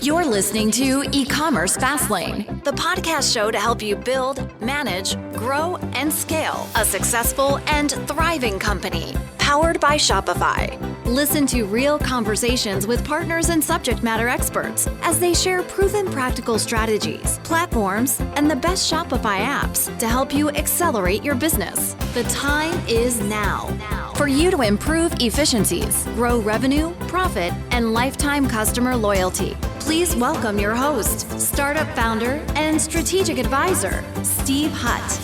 You're listening to eCommerce Fastlane, the podcast show to help you build, manage, grow, and scale a successful and thriving company, powered by Shopify. Listen to real conversations with partners and subject matter experts as they share proven practical strategies, platforms, and the best Shopify apps to help you accelerate your business. The time is now for you to improve efficiencies, grow revenue, profit, and lifetime customer loyalty. Please welcome your host, startup founder and strategic advisor, Steve Hutt.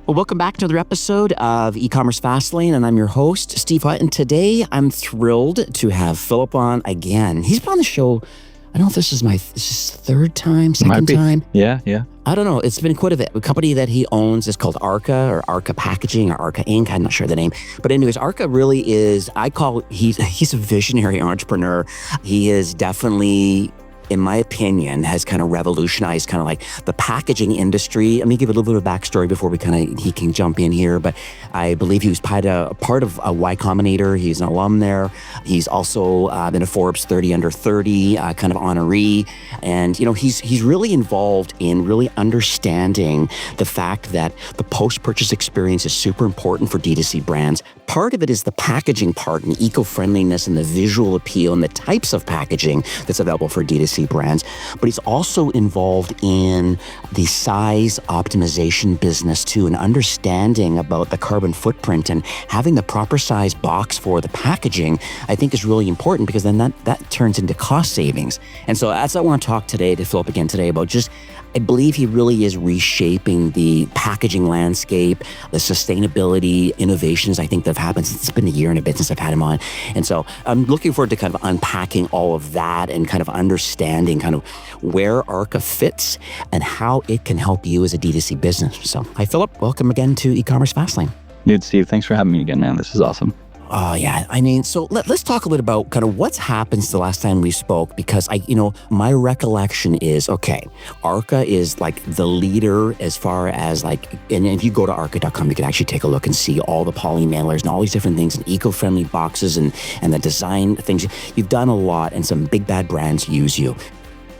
Well, welcome back to another episode of eCommerce Fastlane, and I'm your host, Steve Hutt. And today I'm thrilled to have Philip on again. He's been on the show, I don't know if this is his third time, second time. Yeah. I don't know. It's been quite a bit. A company that he owns is called Arka or Arka Packaging or Arka Inc. I'm not sure the name. But anyways, Arka really is, he's a visionary entrepreneur. He is definitely, in my opinion, has kind of revolutionized kind of like the packaging industry. Let me give a little bit of backstory before he can jump in here. But I believe he was part of Y Combinator. He's an alum there. He's also been a Forbes 30 under 30 kind of honoree. And, he's really involved in really understanding the fact that the post-purchase experience is super important for D2C brands. Part of it is the packaging part and eco-friendliness and the visual appeal and the types of packaging that's available for D2C brands, but he's also involved in the size optimization business too, and understanding about the carbon footprint and having the proper size box for the packaging, I think is really important because then that turns into cost savings. And so as I want to talk today to Philip again today about just, I believe he really is reshaping the packaging landscape, the sustainability innovations I think that have happened since it's been a year and a bit since I've had him on. And so I'm looking forward to kind of unpacking all of that and kind of understanding kind of where Arka fits and how it can help you as a D2C business. So hi, Philip. Welcome again to eCommerce Fastlane. Dude, Steve, thanks for having me again, man. This is awesome. Oh, yeah. I mean, so let's talk a little about kind of what's happened since the last time we spoke, because my recollection is, okay, Arka is like the leader as far as like, and if you go to arka.com, you can actually take a look and see all the poly mailers and all these different things and eco-friendly boxes and the design things. You've done a lot and some big bad brands use you.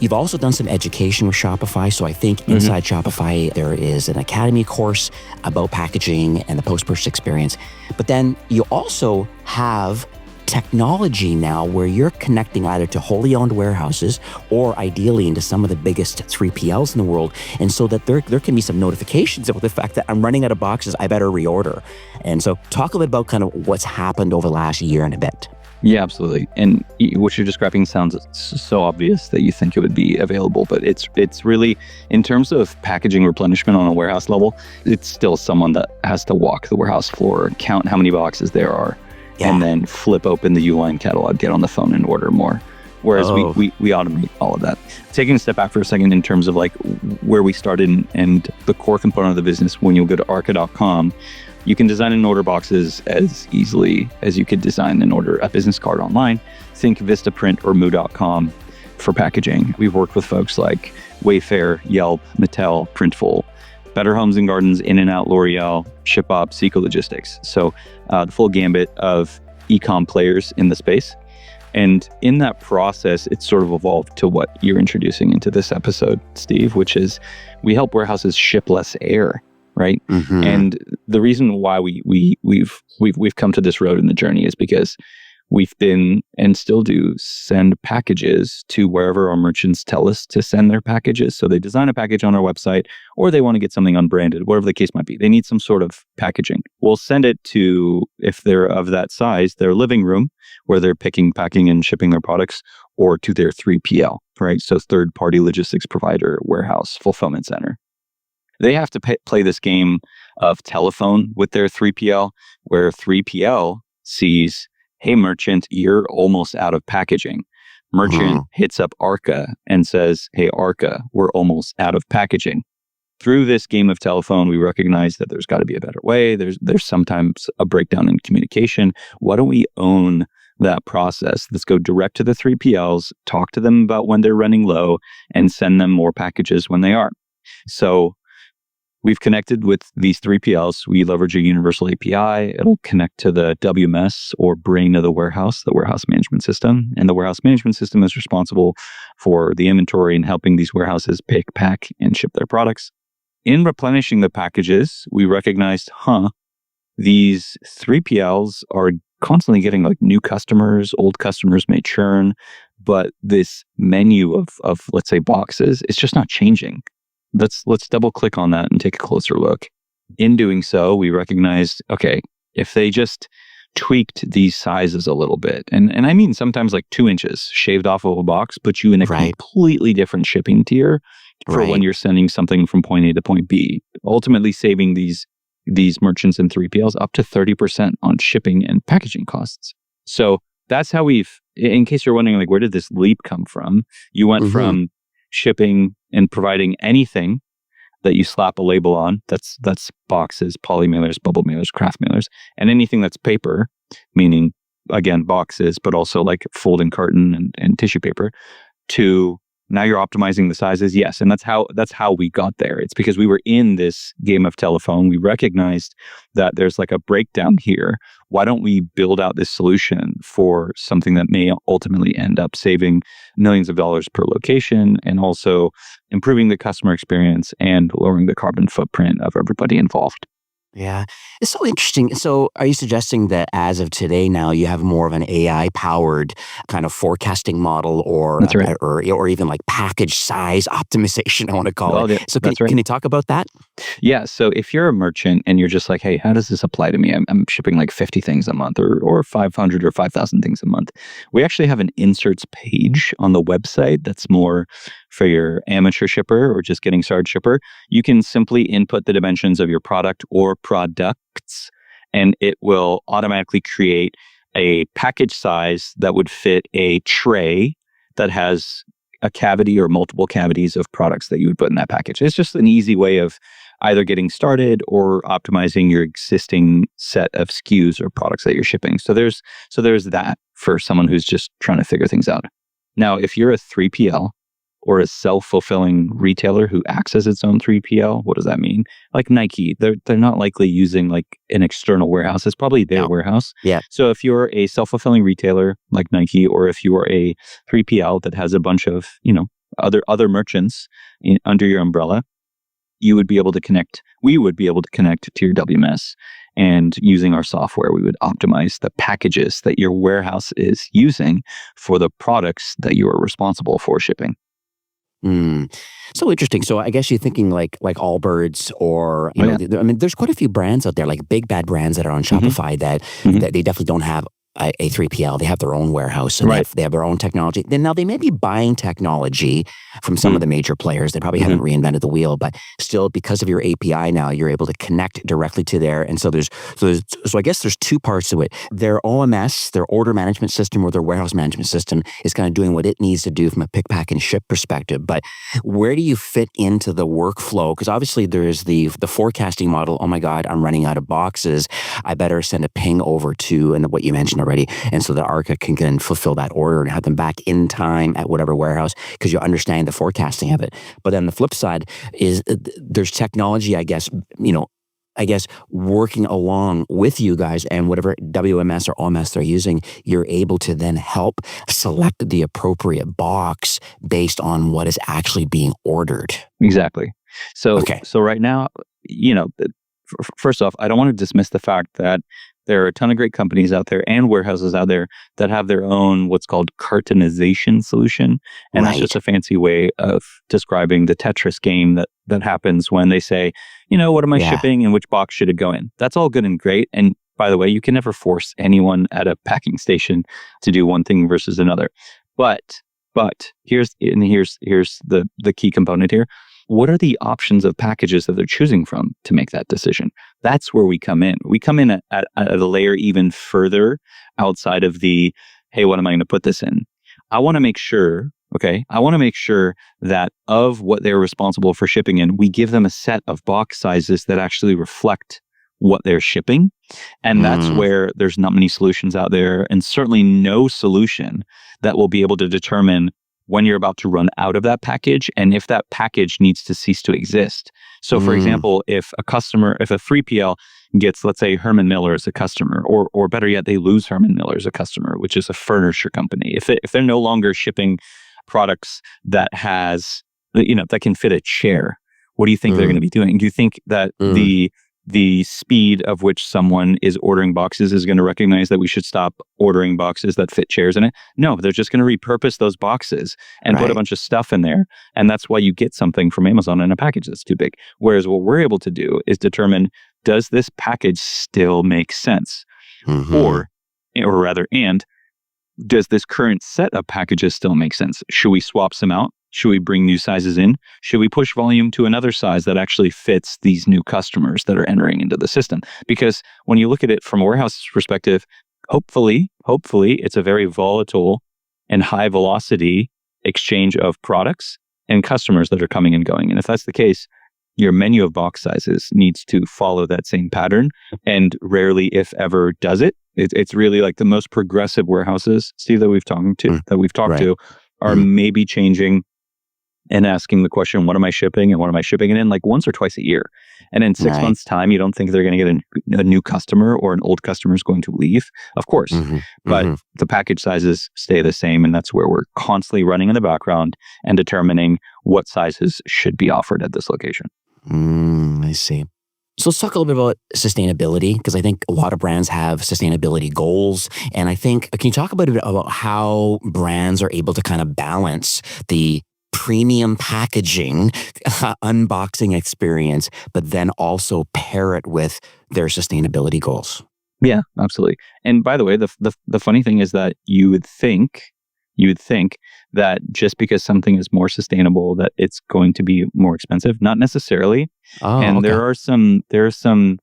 You've also done some education with Shopify. So I think inside Shopify, there is an academy course about packaging and the post-purchase experience. But then you also have technology now where you're connecting either to wholly owned warehouses or ideally into some of the biggest 3PLs in the world. And so that there can be some notifications about the fact that I'm running out of boxes, I better reorder. And so talk a little bit about kind of what's happened over the last year and a bit. Yeah, absolutely. And what you're describing sounds so obvious that you think it would be available, but it's really, in terms of packaging replenishment on a warehouse level, it's still someone that has to walk the warehouse floor, count how many boxes there are, and then flip open the Uline catalog, get on the phone and order more. Whereas we automate all of that. Taking a step back for a second in terms of like where we started and the core component of the business, when you go to arka.com, you can design and order boxes as easily as you could design and order a business card online. Think Vistaprint or Moo.com for packaging. We've worked with folks like Wayfair, Yelp, Mattel, Printful, Better Homes and Gardens, In-N-Out, L'Oreal, ShipUp, Seco Logistics. So the full gambit of e-com players in the space. And in that process, it's sort of evolved to what you're introducing into this episode, Steve, which is we help warehouses ship less air. Right. Mm-hmm. And the reason why we've come to this road in the journey is because we've been and still do send packages to wherever our merchants tell us to send their packages. So they design a package on our website or they want to get something unbranded, whatever the case might be. They need some sort of packaging. We'll send it to, if they're of that size, their living room where they're picking, packing and shipping their products, or to their 3PL, right? So third-party logistics provider, warehouse, fulfillment center. They have to play this game of telephone with their 3PL, where 3PL sees, hey, merchant, you're almost out of packaging. Merchant hits up Arka and says, hey, Arka, we're almost out of packaging. Through this game of telephone, we recognize that there's got to be a better way. There's sometimes a breakdown in communication. Why don't we own that process? Let's go direct to the 3PLs, talk to them about when they're running low, and send them more packages when they are. So we've connected with these 3PLs. We leverage a universal API. It'll connect to the WMS or brain of the warehouse management system. And the warehouse management system is responsible for the inventory and helping these warehouses pick, pack, and ship their products. In replenishing the packages, we recognized, these 3PLs are constantly getting like new customers, old customers may churn, but this menu of let's say boxes, it's just not changing. Let's double click on that and take a closer look. In doing so, we recognized, okay, if they just tweaked these sizes a little bit, and I mean sometimes like 2 inches shaved off of a box, put you in a completely different shipping tier for when you're sending something from point A to point B, ultimately saving these merchants and 3PLs up to 30% on shipping and packaging costs. So that's how in case you're wondering, like, where did this leap come from? You went from shipping and providing anything that you slap a label on, that's boxes, poly mailers, bubble mailers, craft mailers, and anything that's paper, meaning, again, boxes, but also like folding carton and tissue paper, to now you're optimizing the sizes. Yes. And that's how we got there. It's because we were in this game of telephone. We recognized that there's like a breakdown here. Why don't we build out this solution for something that may ultimately end up saving millions of dollars per location and also improving the customer experience and lowering the carbon footprint of everybody involved? Yeah. It's so interesting. So are you suggesting that as of today now you have more of an AI-powered kind of forecasting model or That's right. or even like package size optimization, I want to call it. Yeah, So can you talk about that? Yeah. So if you're a merchant and you're just like, hey, how does this apply to me? I'm shipping like 50 things a month or 500 or 5,000 things a month. We actually have an inserts page on the website that's more for your amateur shipper or just getting started shipper. You can simply input the dimensions of your product or products, and it will automatically create a package size that would fit a tray that has a cavity or multiple cavities of products that you would put in that package. It's just an easy way of either getting started or optimizing your existing set of SKUs or products that you're shipping. So there's that for someone who's just trying to figure things out. Now, if you're a 3PL or a self-fulfilling retailer who acts as its own 3PL, what does that mean? Like Nike, they're not likely using like an external warehouse. It's probably their warehouse. Yeah. So if you're a self-fulfilling retailer like Nike, or if you are a 3PL that has a bunch of, other merchants under your umbrella, we would be able to connect to your WMS. And using our software, we would optimize the packages that your warehouse is using for the products that you are responsible for shipping. So interesting. So I guess you're thinking like Allbirds or, there's quite a few brands out there, like big bad brands that are on Shopify that they definitely don't have a 3PL. They have their own warehouse and they have their own technology. Then now they may be buying technology from some of the major players. They probably haven't reinvented the wheel, but still, because of your API now, you're able to connect directly to there. And so I guess there's two parts to it. Their OMS, their order management system or their warehouse management system is kind of doing what it needs to do from a pick, pack, and ship perspective. But where do you fit into the workflow? Because obviously there's the forecasting model. Oh my God, I'm running out of boxes. I better send a ping over to, and what you mentioned already, and so that Arka can fulfill that order and have them back in time at whatever warehouse, because you understand the forecasting of it. But then the flip side is there's technology, I guess, working along with you guys, and whatever WMS or OMS they're using, you're able to then help select the appropriate box based on what is actually being ordered. Exactly. So right now, first off, I don't want to dismiss the fact that there are a ton of great companies out there and warehouses out there that have their own what's called cartonization solution. And that's just a fancy way of describing the Tetris game that happens when they say, what am I shipping and which box should it go in? That's all good and great. And by the way, you can never force anyone at a packing station to do one thing versus another. But here's the key component here. What are the options of packages that they're choosing from to make that decision? That's where we come in. We come in at a layer even further outside of the, hey, what am I going to put this in? I want to make sure that of what they're responsible for shipping in, we give them a set of box sizes that actually reflect what they're shipping. And that's where there's not many solutions out there, and certainly no solution that will be able to determine when you're about to run out of that package and if that package needs to cease to exist. So for example, if a 3PL gets, let's say, Herman Miller as a customer, or better yet, they lose Herman Miller as a customer, which is a furniture company. If they're no longer shipping products that that can fit a chair, what do you think they're going to be doing? Do you think that the speed of which someone is ordering boxes is going to recognize that we should stop ordering boxes that fit chairs in it? No, they're just going to repurpose those boxes and put a bunch of stuff in there. And that's why you get something from Amazon in a package that's too big. Whereas what we're able to do is determine, does this package still make sense? Or rather, does this current set of packages still make sense? Should we swap some out? Should we bring new sizes in? Should we push volume to another size that actually fits these new customers that are entering into the system? Because when you look at it from a warehouse perspective, hopefully, it's a very volatile and high velocity exchange of products and customers that are coming and going. And if that's the case, your menu of box sizes needs to follow that same pattern, and rarely, if ever, does it. It's really like the most progressive warehouses, Steve, that we've talked to, are maybe changing and asking the question, what am I shipping and what am I shipping it in, like once or twice a year. And in 6 months' time, you don't think they're going to get a new customer or an old customer is going to leave? Of course. But the package sizes stay the same. And that's where we're constantly running in the background and determining what sizes should be offered at this location. I see. So let's talk a little bit about sustainability, because I think a lot of brands have sustainability goals. And I think, can you talk a bit about how brands are able to kind of balance the premium packaging, unboxing experience, but then also pair it with their sustainability goals? Yeah, absolutely. And by the way, the funny thing is that you would think that just because something is more sustainable, that it's going to be more expensive. Not necessarily. And there are some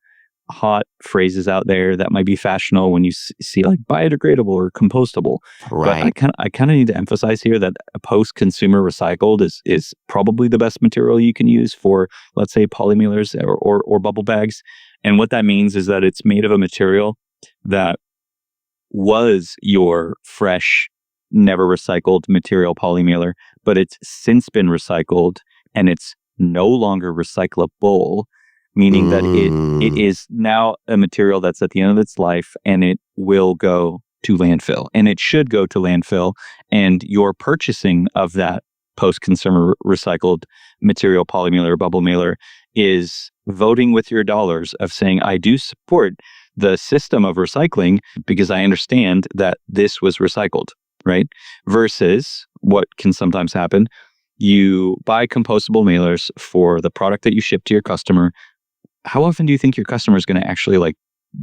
hot phrases out there that might be fashionable when you see like biodegradable or compostable. Right. But I kind of need to emphasize here that a post-consumer recycled is probably the best material you can use for, let's say, polymailers or bubble bags. And what that means is that it's made of a material that was your fresh, never recycled material polymailer, but it's since been recycled and it's no longer recyclable, meaning that it is now a material that's at the end of its life and it will go to landfill, and it should go to landfill. And your purchasing of that post-consumer recycled material polymailer or bubble mailer is voting with your dollars of saying, I do support the system of recycling because I understand that this was recycled, right? Versus what can sometimes happen, you buy compostable mailers for the product that you ship to your customer. How often do you think your customer is going to actually like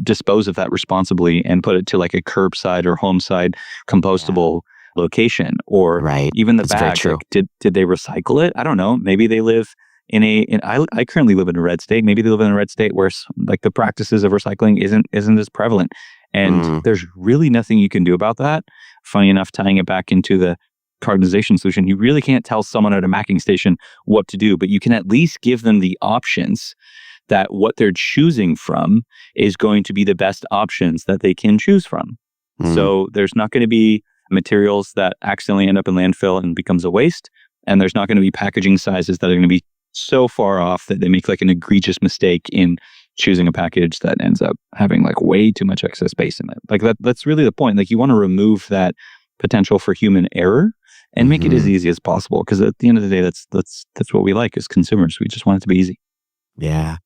dispose of that responsibly and put it to like a curbside or home side compostable location? Or even the bag, like, did they recycle it? I don't know. Maybe they live I currently live in a red state. Maybe they live in a red state where like the practices of recycling isn't as prevalent. And there's really nothing you can do about that. Funny enough, tying it back into the carbonization solution, you really can't tell someone at a macking station what to do, but you can at least give them the options that what they're choosing from is going to be the best options that they can choose from. So there's not going to be materials that accidentally end up in landfill and becomes a waste. And there's not going to be packaging sizes that are going to be so far off that they make like an egregious mistake in choosing a package that ends up having like way too much excess space in it. Like that's really the point. Like you want to remove that potential for human error and make it as easy as possible. Because at the end of the day, that's what we like as consumers. We just want it to be easy. Yeah.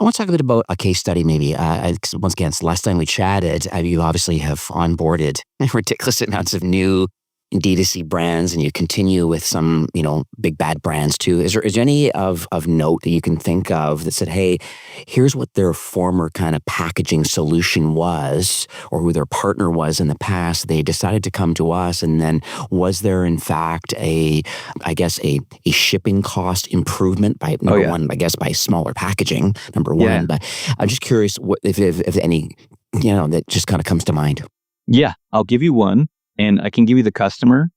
I want to talk a bit about a case study, maybe. Once again, it's the last time we chatted, you obviously have onboarded ridiculous amounts of new D2C brands, and you continue with some, big bad brands too. Is there any of note that you can think of that said, hey, here's what their former kind of packaging solution was, or who their partner was in the past? They decided to come to us, and then was there in fact a shipping cost improvement by number one, I guess by smaller packaging, number one. Yeah. But I'm just curious if any, that just kind of comes to mind. Yeah, I'll give you one. And I can give you the customer,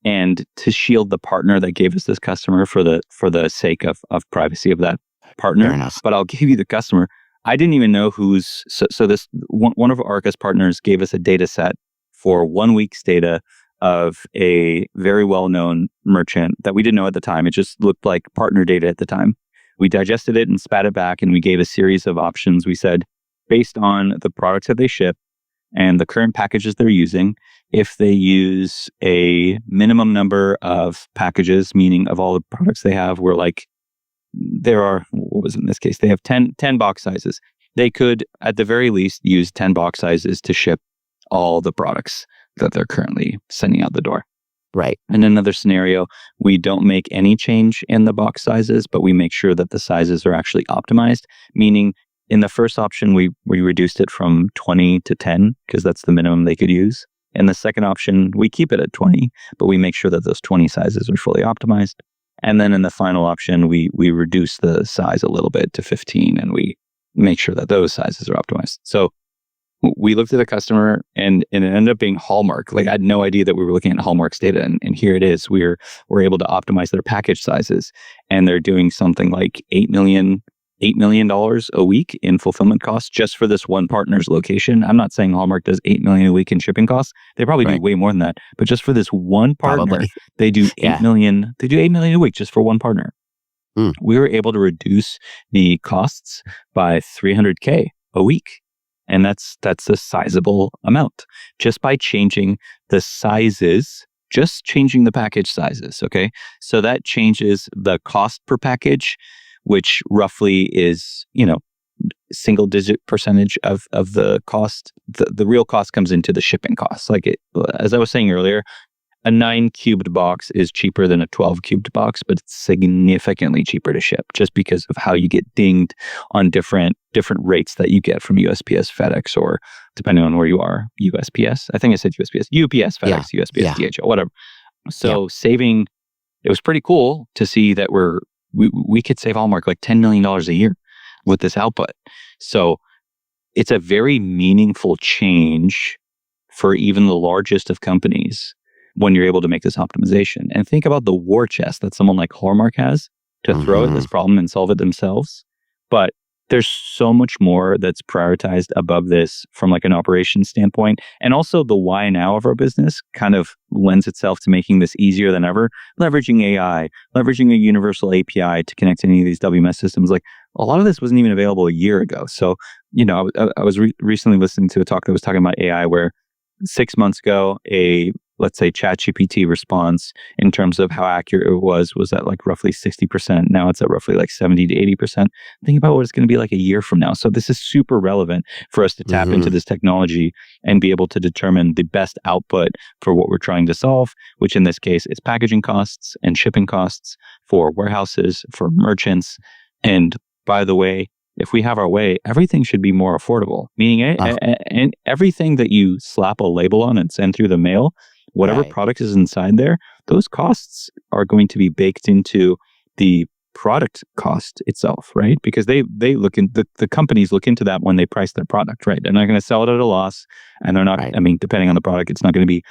and to shield the partner that gave us this customer for the sake of privacy of that partner. Fair enough. But I'll give you the customer. I didn't even know so this one of Arka's partners gave us a data set for 1 week's data of a very well-known merchant that we didn't know at the time. It just looked like partner data at the time. We digested it and spat it back, and we gave a series of options. We said, based on the products that they ship and the current packages they're using, if they use a minimum number of packages, meaning of all the products they have, we're like, what was it in this case? They have 10 box sizes. They could, at the very least, use 10 box sizes to ship all the products that they're currently sending out the door. Right. In another scenario, we don't make any change in the box sizes, but we make sure that the sizes are actually optimized, meaning in the first option, we reduced it from 20 to 10 because that's the minimum they could use. In the second option, we keep it at 20, but we make sure that those 20 sizes are fully optimized. And then in the final option, we reduce the size a little bit to 15, and we make sure that those sizes are optimized. So we looked at a customer, and it ended up being Hallmark. Like, I had no idea that we were looking at Hallmark's data, and here it is. We're able to optimize their package sizes, and they're doing something like $8 million a week in fulfillment costs just for this one partner's location. I'm not saying Hallmark does $8 million a week in shipping costs. They probably do way more than that. But just for this one partner, Probably. they do $8 million. They do $8 million a week just for one partner. Mm. We were able to reduce the costs by $300K a week. And that's a sizable amount just by changing the sizes, just changing the package sizes. Okay. So that changes the cost per package, which roughly is, single digit percentage of the cost. The real cost comes into the shipping costs. As I was saying earlier, a 9 cubed box is cheaper than a 12 cubed box, but it's significantly cheaper to ship just because of how you get dinged on different rates that you get from USPS, FedEx, or depending on where you are, USPS. I think I said USPS, UPS, FedEx, USPS, DHL, whatever. So saving, it was pretty cool to see that we could save Hallmark like $10 million a year with this output. So it's a very meaningful change for even the largest of companies when you're able to make this optimization. And think about the war chest that someone like Hallmark has to throw at this problem and solve it themselves. But there's so much more that's prioritized above this from like an operations standpoint. And also the why now of our business kind of lends itself to making this easier than ever. Leveraging AI, leveraging a universal API to connect to any of these WMS systems. Like, a lot of this wasn't even available a year ago. So, I was recently listening to a talk that was talking about AI where 6 months ago, let's say ChatGPT response in terms of how accurate it was at like roughly 60%. Now it's at roughly like 70 to 80%. Think about what it's going to be like a year from now. So this is super relevant for us to tap into this technology and be able to determine the best output for what we're trying to solve, which in this case is packaging costs and shipping costs for warehouses, for merchants. And by the way, if we have our way, everything should be more affordable, meaning and everything that you slap a label on and send through the mail, whatever product is inside there, those costs are going to be baked into the product cost itself, right? Because they look in the companies look into that when they price their product, right? They're not going to sell it at a loss, and they're not. I mean, depending on the product, it's not going to be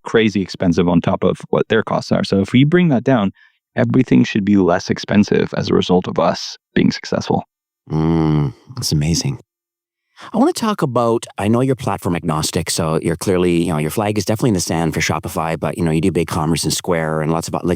crazy expensive on top of what their costs are. So if we bring that down, everything should be less expensive as a result of us being successful. That's amazing. I want to talk about, I know you're platform agnostic, so you're clearly, your flag is definitely in the sand for Shopify, but you do BigCommerce and Square and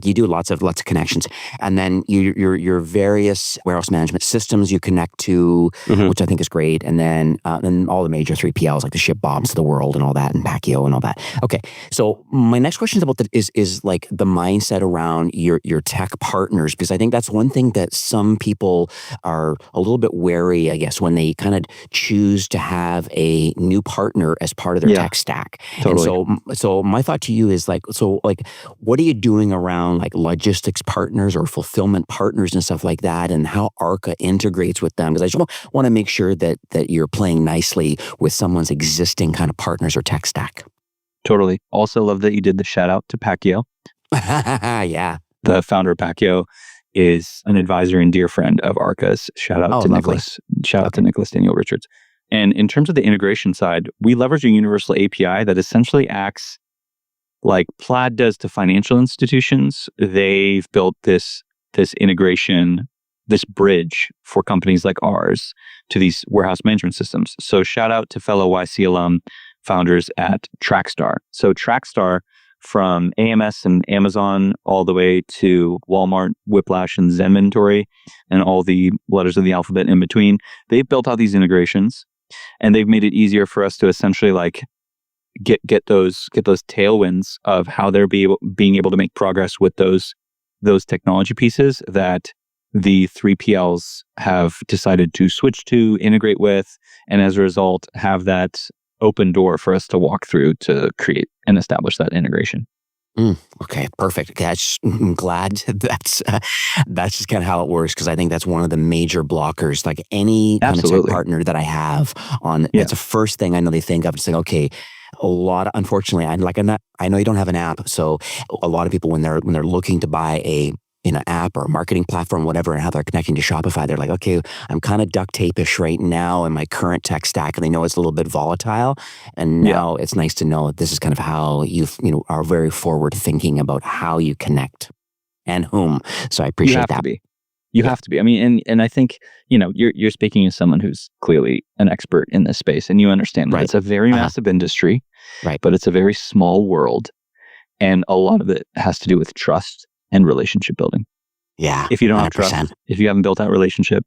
you do lots of connections. And then your various warehouse management systems you connect to, which I think is great. And then all the major 3PLs like the ShipBobs of the world and all that, and Pacquiao and all that. Okay. So my next question is about is like the mindset around your tech partners, because I think that's one thing that some people are a little bit wary, I guess, when they kind of choose to have a new partner as part of their tech stack. Totally. And so my thought to you is what are you doing around like logistics partners or fulfillment partners and stuff like that, and how Arka integrates with them? Because I just want to make sure that you're playing nicely with someone's existing kind of partners or tech stack. Totally. Also love that you did the shout out to Pacquiao. Yeah. The founder of Pacquiao is an advisor and dear friend of Arka's. Shout out to Nicholas. Shout out to Nicholas Daniel Richards. And in terms of the integration side, we leverage a universal API that essentially acts like Plaid does to financial institutions. They've built this integration, this bridge for companies like ours to these warehouse management systems. So shout out to fellow YC alum founders at Trackstar. So Trackstar from AMS and Amazon all the way to Walmart, Whiplash, and Zenventory, and all the letters of the alphabet in between. They've built out these integrations, and they've made it easier for us to essentially like get those tailwinds of how they're being able to make progress with those technology pieces that the 3PLs have decided to switch to, integrate with, and as a result have that open door for us to walk through to create and establish that integration. Okay, perfect. Okay, I'm glad that's just kind of how it works, because I think that's one of the major blockers. Like any kind of tech partner that I have on, it's the first thing I know they think of. It's like, okay, unfortunately, I know you don't have an app, so a lot of people when they're looking to buy an app or a marketing platform, whatever, and how they're connecting to Shopify, they're like, okay, I'm kind of duct tape-ish right now in my current tech stack, and they know it's a little bit volatile. And now it's nice to know that this is kind of how you are very forward thinking about how you connect and whom. So I appreciate that. You have to be. I mean, and I think, you're speaking as someone who's clearly an expert in this space, and you understand that it's a very massive industry, but it's a very small world. And a lot of it has to do with trust and relationship building. Yeah. If you don't 100%. Have trust, if you haven't built that relationship,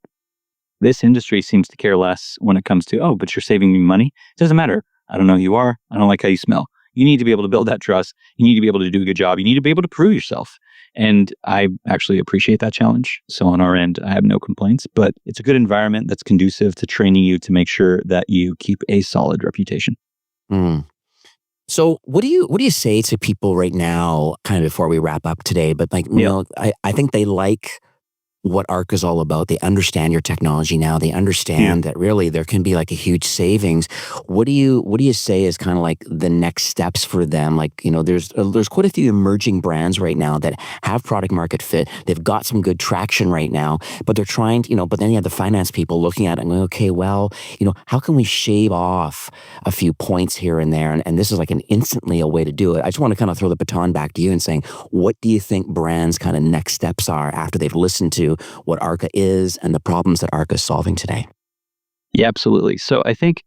this industry seems to care less when it comes to, but you're saving me money. It doesn't matter. I don't know who you are. I don't like how you smell. You need to be able to build that trust. You need to be able to do a good job. You need to be able to prove yourself. And I actually appreciate that challenge. So on our end, I have no complaints, but it's a good environment that's conducive to training you to make sure that you keep a solid reputation. So what do you say to people right now, kind of before we wrap up today, but like, I think they like what Arka is all about. They understand your technology now. They understand that really there can be like a huge savings. What do you say is kind of like the next steps for them? Like, there's quite a few emerging brands right now that have product market fit. They've got some good traction right now, but they're trying to, but then you have the finance people looking at it and going, okay, well, how can we shave off a few points here and there? And this is like instantly a way to do it. I just want to kind of throw the baton back to you and saying, what do you think brands' kind of next steps are after they've listened to what Arka is and the problems that Arka is solving today? Yeah, absolutely. So I think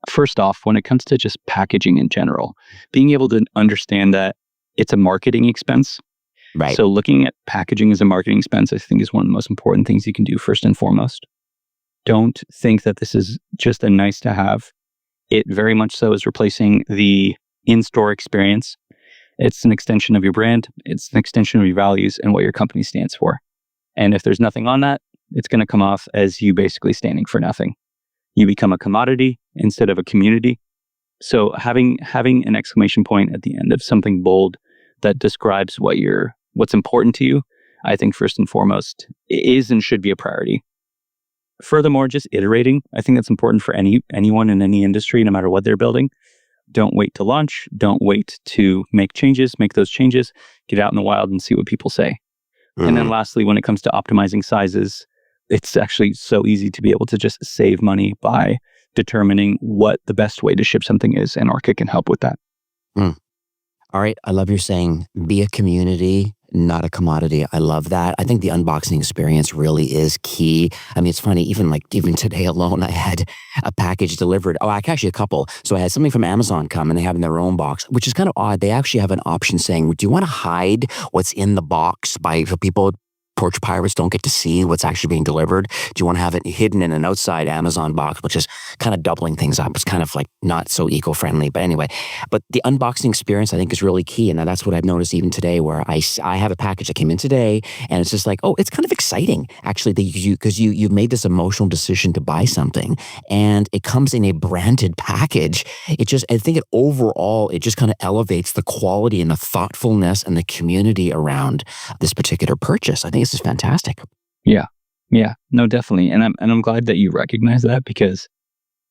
first off, when it comes to just packaging in general, being able to understand that it's a marketing expense. Right. So looking at packaging as a marketing expense, I think is one of the most important things you can do first and foremost. Don't think that this is just a nice to have. It very much so is replacing the in-store experience. It's an extension of your brand. It's an extension of your values and what your company stands for. And if there's nothing on that, it's going to come off as you basically standing for nothing. You become a commodity instead of a community. So having an exclamation point at the end of something bold that describes what's important to you, I think first and foremost is and should be a priority. Furthermore, just iterating. I think that's important for anyone in any industry, no matter what they're building. Don't wait to launch. Don't wait to make changes. Make those changes. Get out in the wild and see what people say. And then lastly, when it comes to optimizing sizes, it's actually so easy to be able to just save money by determining what the best way to ship something is. And Arka can help with that. All right. I love your saying, be a community, not a commodity. I love that. I think the unboxing experience really is key. I mean, it's funny, even today alone, I had a package delivered. Oh, actually a couple. So I had something from Amazon come and they have in their own box, which is kind of odd. They actually have an option saying, do you want to hide what's in the box so people, porch pirates, don't get to see what's actually being delivered? Do you want to have it hidden in an outside Amazon box, which is kind of doubling things up? It's kind of like not so eco-friendly, but anyway. But the unboxing experience, I think, is really key. And that's what I've noticed even today, where I have a package that came in today, and it's just like, oh, it's kind of exciting, actually, because you've made this emotional decision to buy something, and it comes in a branded package. I think overall, it just kind of elevates the quality and the thoughtfulness and the community around this particular purchase. I think this is fantastic. Yeah, no, definitely. And I'm glad that you recognize that, because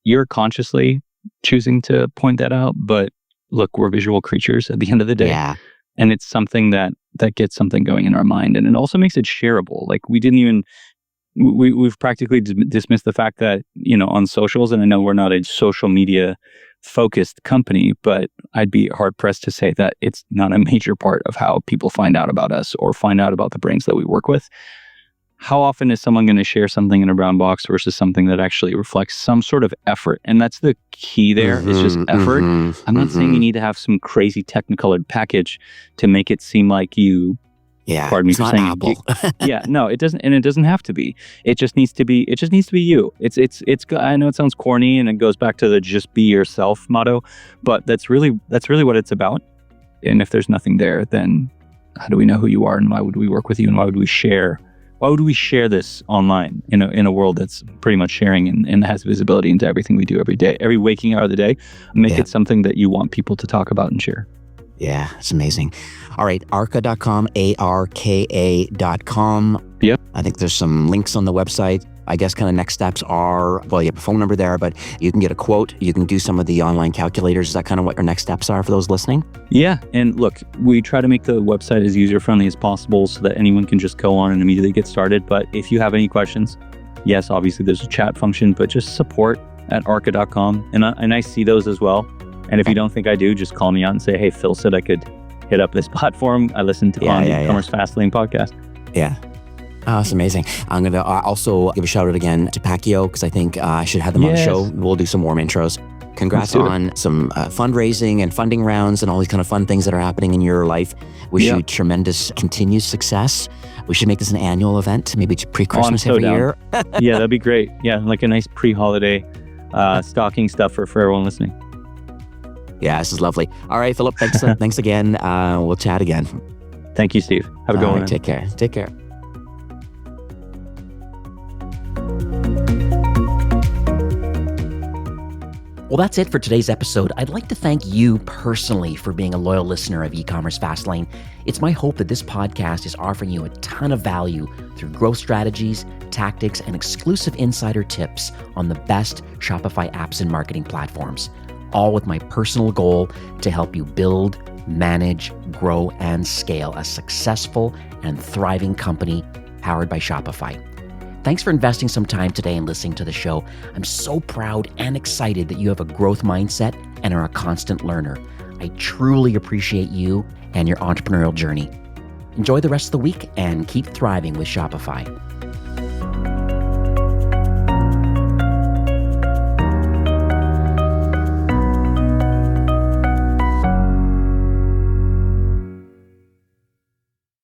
you're consciously choosing to point that out. But look, we're visual creatures at the end of the day. Yeah. And it's something that gets something going in our mind. And it also makes it shareable. Like we've practically dismissed the fact that, on socials, and I know we're not a social media focused company, but I'd be hard pressed to say that it's not a major part of how people find out about us or find out about the brands that we work with. how often is someone going to share something in a brown box versus something that actually reflects some sort of effort? And that's the key there. It's just effort. I'm not saying you need to have some crazy technicolored package to make it seem like you, pardon me it's for not saying Apple. no, it doesn't. And it doesn't have to be. It just needs to be you. It's I know it sounds corny and it goes back to the just be yourself motto, but that's really what it's about. And if there's nothing there, then how do we know who you are, and why would we work with you, and why would we share this online in a world that's pretty much sharing and has visibility into everything we do every day, every waking hour of the day? Make it something that you want people to talk about and share. Yeah, it's amazing. All right, arka.com, arka.com. Yep. I think there's some links on the website. I guess kind of next steps are, well, you have a phone number there, but you can get a quote. You can do some of the online calculators. Is that kind of what your next steps are for those listening? Yeah. And look, we try to make the website as user-friendly as possible so that anyone can just go on and immediately get started. But if you have any questions, yes, obviously there's a chat function, but just support@arka.com. And I see those as well. And if you don't think I do, just call me out and say, hey, Phil said I could hit up this platform. I listened to on the eCommerce Fastlane podcast. Yeah. Oh, it's amazing. I'm going to also give a shout out again to Pacquiao, because I think I should have them on the show. We'll do some warm intros. Congrats on some fundraising and funding rounds and all these kind of fun things that are happening in your life. Wish you tremendous continued success. We should make this an annual event, maybe pre-Christmas every year. Yeah, that'd be great. Yeah, like a nice pre-holiday stocking stuffer for everyone listening. Yeah, this is lovely. All right, Philip, thanks again. We'll chat again. Thank you, Steve. Have a good one. Take care. Take care. Well, that's it for today's episode. I'd like to thank you personally for being a loyal listener of eCommerce Fastlane. It's my hope that this podcast is offering you a ton of value through growth strategies, tactics, and exclusive insider tips on the best Shopify apps and marketing platforms, all with my personal goal to help you build, manage, grow, and scale a successful and thriving company powered by Shopify. Thanks for investing some time today and listening to the show. I'm so proud and excited that you have a growth mindset and are a constant learner. I truly appreciate you and your entrepreneurial journey. Enjoy the rest of the week and keep thriving with Shopify.